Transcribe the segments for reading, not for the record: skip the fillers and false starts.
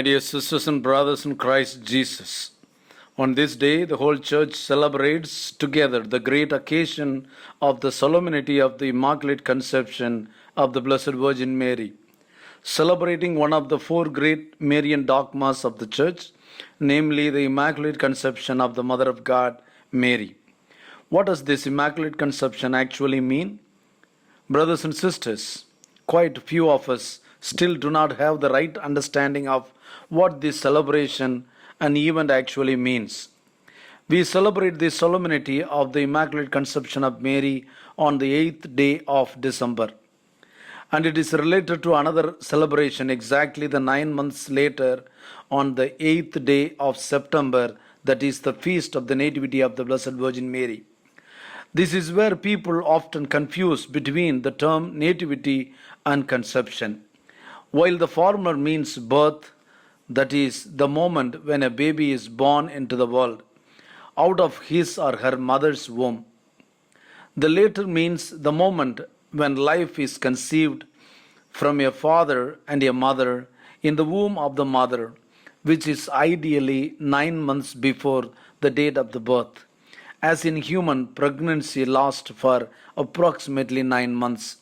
My dear sisters and brothers in Christ Jesus, on this day the whole church celebrates together the great occasion of the solemnity of the Immaculate Conception of the Blessed Virgin Mary, celebrating one of the four great Marian dogmas of the church, namely the Immaculate Conception of the Mother of God, Mary. What does this Immaculate Conception actually mean? Brothers and sisters, quite few of us still do not have the right understanding of what this celebration and event actually means. We celebrate the solemnity of the Immaculate Conception of Mary on the 8th day of December. And it is related to another celebration exactly the 9 months later on the 8th day of September, that is the feast of the Nativity of the Blessed Virgin Mary. This is where people often confuse between the term nativity and conception. While the former means birth, that is, the moment when a baby is born into the world, out of his or her mother's womb, the latter means the moment when life is conceived from a father and a mother in the womb of the mother, which is ideally 9 months before the date of the birth, as in human pregnancy lasts for approximately 9 months.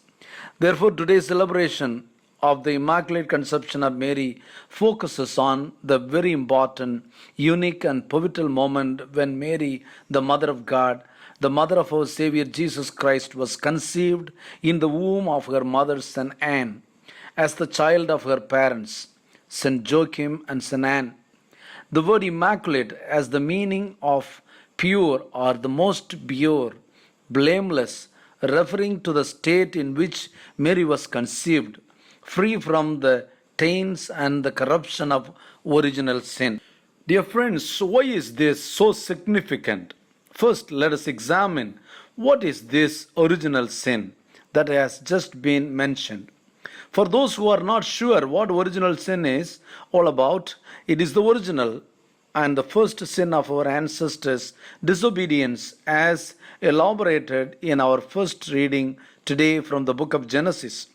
Therefore, today's celebration of the Immaculate Conception of Mary focuses on the very important, unique, and pivotal moment when Mary, the Mother of God, the mother of our Savior Jesus Christ, was conceived in the womb of her mother St. Anne as the child of her parents, St. Joachim and St. Anne. The word immaculate has the meaning of pure or the most pure, blameless, referring to the state in which Mary was conceived, free from the taints and the corruption of original sin. Dear friends, why is this so significant? First, let us examine what is this original sin that has just been mentioned. For those who are not sure what original sin is all about, it is the original and the first sin of our ancestors, disobedience, as elaborated in our first reading today from the book of Genesis.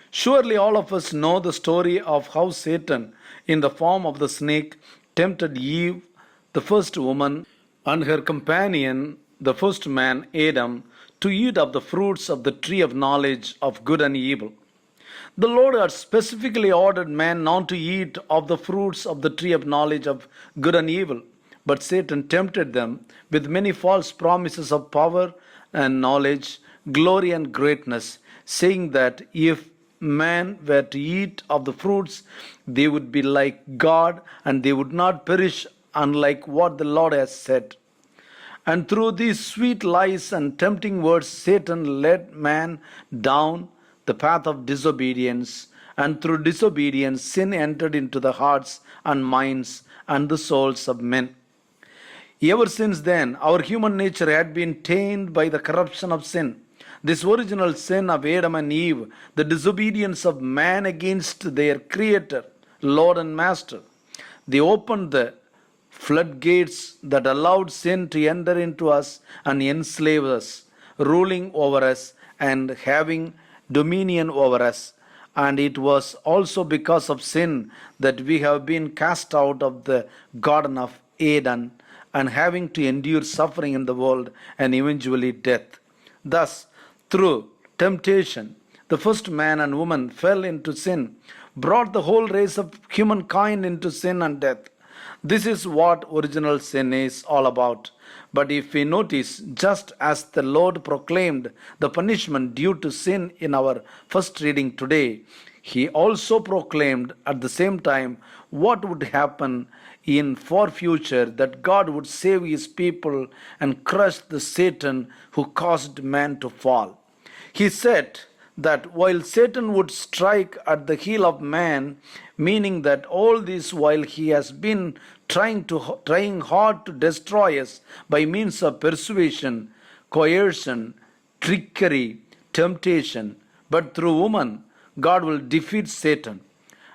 Surely all of us know the story of how Satan, in the form of the snake, tempted Eve, the first woman, and her companion, the first man, Adam, to eat of the fruits of the tree of knowledge of good and evil. The Lord had specifically ordered man not to eat of the fruits of the tree of knowledge of good and evil, but Satan tempted them with many false promises of power and knowledge, glory and greatness, saying that if man were to eat of the fruits, they would be like God and they would not perish, unlike what the Lord has said. And through these sweet lies and tempting words, Satan led man down the path of disobedience, and through disobedience, sin entered into the hearts and minds and the souls of men. Ever since then, our human nature had been tainted by the corruption of sin. This original sin of Adam and Eve, the disobedience of man against their Creator, Lord and Master, they opened the floodgates that allowed sin to enter into us and enslave us, ruling over us and having dominion over us. And it was also because of sin that we have been cast out of the Garden of Eden and having to endure suffering in the world and eventually death. Thus, through temptation, the first man and woman fell into sin, brought the whole race of humankind into sin and death. This is what original sin is all about. But if we notice, just as the Lord proclaimed the punishment due to sin in our first reading today, he also proclaimed at the same time what would happen in far future, that God would save his people and crush the Satan who caused man to fall. He said that while Satan would strike at the heel of man, meaning that all this while he has been trying hard to destroy us by means of persuasion, coercion, trickery, temptation, but through woman God will defeat Satan,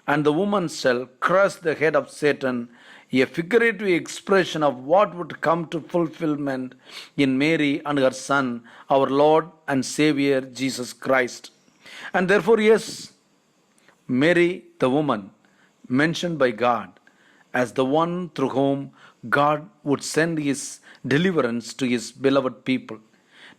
and the woman shall crush the head of Satan, a figurative expression of what would come to fulfillment in Mary and her Son, our Lord and Savior Jesus Christ. And therefore, yes, Mary, the woman mentioned by God, as the one through whom God would send his deliverance to his beloved people.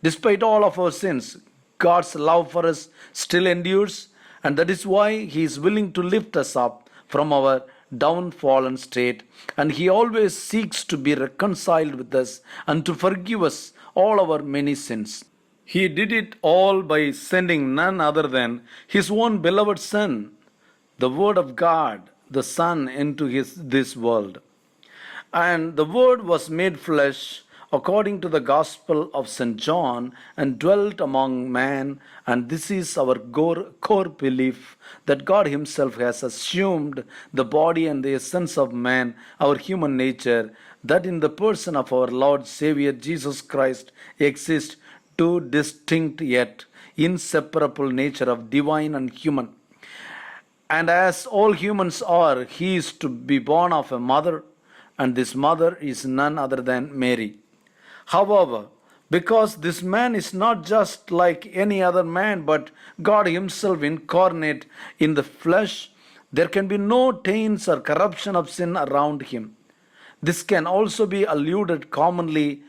Despite all of our sins, God's love for us still endures, and that is why he is willing to lift us up from our downfallen state, and he always seeks to be reconciled with us and to forgive us all our many sins. He did it all by sending none other than his own beloved Son, the Word of God, the Son, into this world. And the Word was made flesh according to the Gospel of St. John and dwelt among man. And this is our core belief that God Himself has assumed the body and the essence of man, our human nature, that in the person of our Lord Savior Jesus Christ exists two distinct yet inseparable nature of divine and human. And as all humans are, he is to be born of a mother, and this mother is none other than Mary. However, because this man is not just like any other man, but God Himself incarnate in the flesh, there can be no taints or corruption of sin around Him. This can also be alluded commonly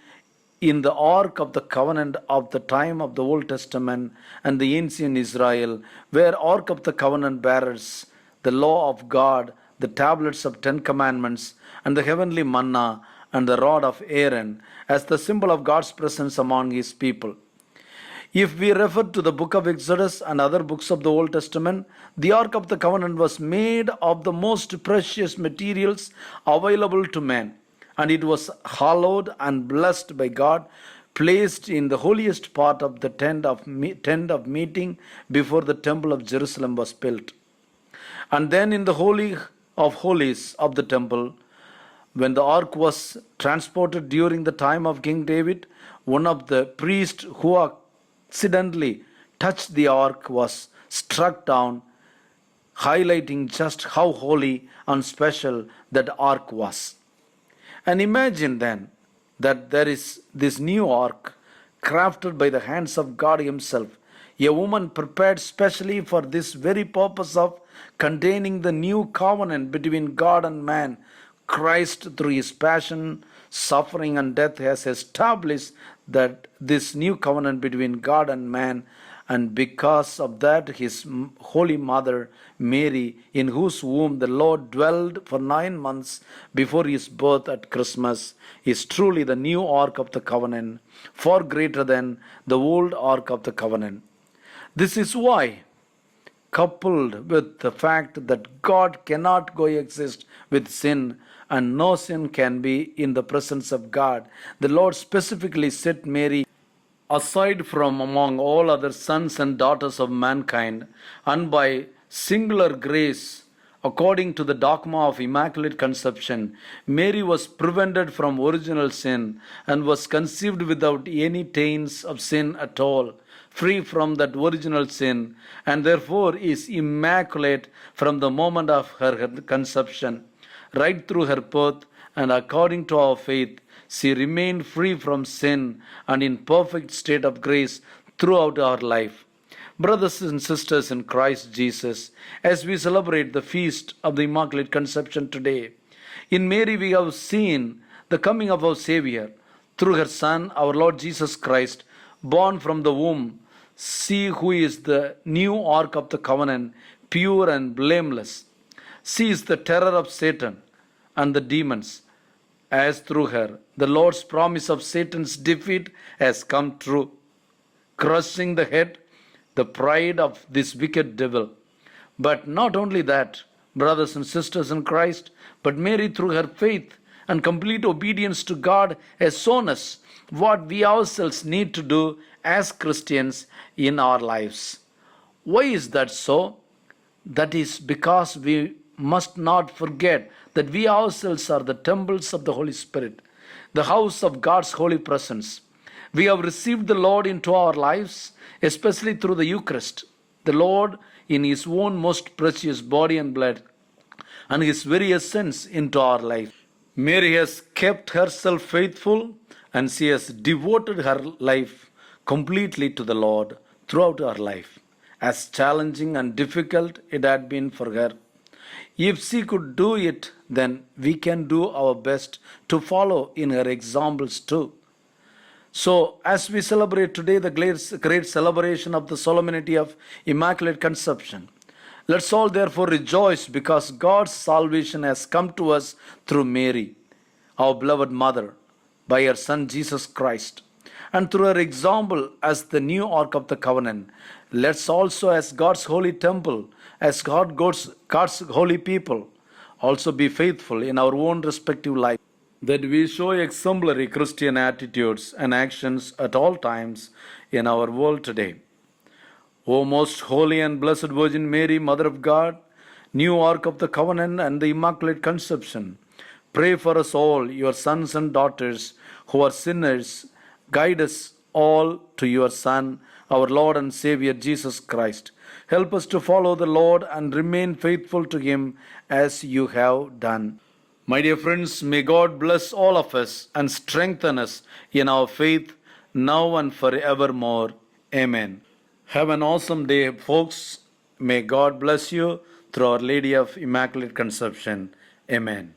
in the Ark of the Covenant of the time of the Old Testament and the ancient Israel, where Ark of the Covenant bearers, the law of God, the tablets of 10 commandments, and the heavenly manna, and the rod of Aaron, as the symbol of God's presence among His people. If we refer to the book of Exodus and other books of the Old Testament, the Ark of the Covenant was made of the most precious materials available to man, and it was hallowed and blessed by God, placed in the holiest part of the tent of meeting before the temple of Jerusalem was built. And then in the Holy of Holies of the temple, when the ark was transported during the time of King David, one of the priests who accidentally touched the ark was struck down, highlighting just how holy and special that ark was. And imagine then that there is this new ark crafted by the hands of God Himself, a woman prepared specially for this very purpose of containing the new covenant between God and man. Christ, through His passion, suffering, and death, has established that this new covenant between God and man, and because of that, His Holy Mother, Mary, in whose womb the Lord dwelled for 9 months before His birth at Christmas, is truly the new Ark of the Covenant, far greater than the old Ark of the Covenant. This is why, coupled with the fact that God cannot coexist with sin, and no sin can be in the presence of God, the Lord specifically set Mary aside from among all other sons and daughters of mankind, and by singular grace, according to the dogma of Immaculate Conception, Mary was prevented from original sin and was conceived without any taints of sin at all, free from that original sin, and therefore is immaculate from the moment of her conception. Right through her birth, and according to our faith, she remained free from sin and in perfect state of grace throughout our life. Brothers and sisters in Christ Jesus, as we celebrate the feast of the Immaculate Conception today, in Mary we have seen the coming of our Savior through her Son, our Lord Jesus Christ, born from the womb. She who is the new Ark of the Covenant, pure and blameless. She is the terror of Satan and the demons, as through her the Lord's promise of Satan's defeat has come true, crushing the head, the pride of this wicked devil. But not only that, brothers and sisters in Christ, but Mary, through her faith and complete obedience to God, has shown us what we ourselves need to do as Christians in our lives. Why is that so? That is because we must not forget that we ourselves are the temples of the Holy Spirit, the house of God's holy presence. We have received the Lord into our lives, especially through the Eucharist. The Lord in His own most precious body and blood, and His very essence into our life. Mary has kept herself faithful, and she has devoted her life completely to the Lord throughout her life, as challenging and difficult it had been for her. If she could do it, then we can do our best to follow in her examples too. So, as we celebrate today the great celebration of the solemnity of Immaculate Conception, let's all therefore rejoice because God's salvation has come to us through Mary, our beloved mother, by her Son Jesus Christ. And through her example as the new Ark of the Covenant, let's also, as God's holy temple, as God's holy people, also be faithful in our own respective life, that we show exemplary Christian attitudes and actions at all times in our world today. O most holy and blessed Virgin Mary, Mother of God, new Ark of the Covenant and the Immaculate Conception, pray for us all, your sons and daughters who are sinners. Guide us all to your Son, our Lord and Savior Jesus Christ. Help us to follow the Lord and remain faithful to Him as you have done. My dear friends, may God bless all of us and strengthen us in our faith now and forevermore. Amen. Have an awesome day, folks. May God bless you through Our Lady of Immaculate Conception. Amen.